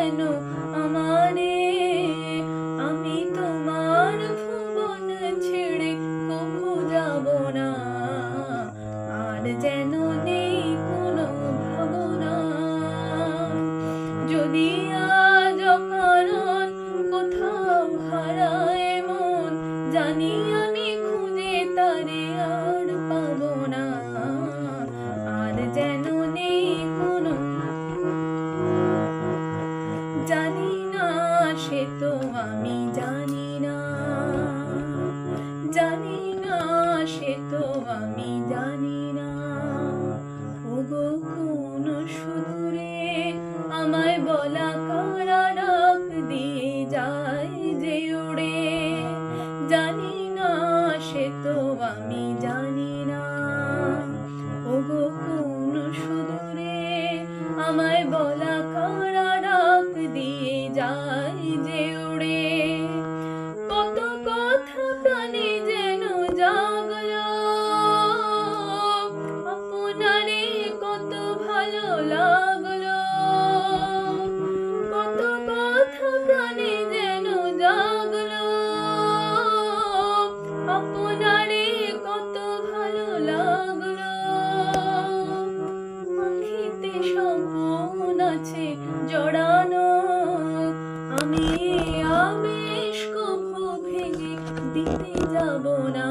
যেন আমারে, আমি তোমার ভুবন ছেড়ে কভু যাব না, আর যেন নেই কোনো ভাবনা। যদি আজ অকারণ কোথাও হারায় মন, জানি আমি খুঁজে তারে আর পাবো না, আর যেন নেই কোনো, জানি না সে তো আমি জানি না, জানি না সে তো আমি জানি না। ওগো কোন সুদূরে আমায় বলা কারা ডাক দিয়ে যায় যে উড়ে, জানি না সে তো আমি জানি না। ওগো কোন সুদূরে আমায় বলা কারা ডাক দিয়ে যায় যে উড়ে, কত কথা প্রাণে যেন জাগলো, আপনারে কত ভালো লাগলো, কত কথা প্রাণে যেন জাগলো, আপনারে কত ভালো লাগলো। আখিতে স্বপ্ন আছে জড়ানো, আমি আবেশ কভু ভেঙে দিতে যাব না।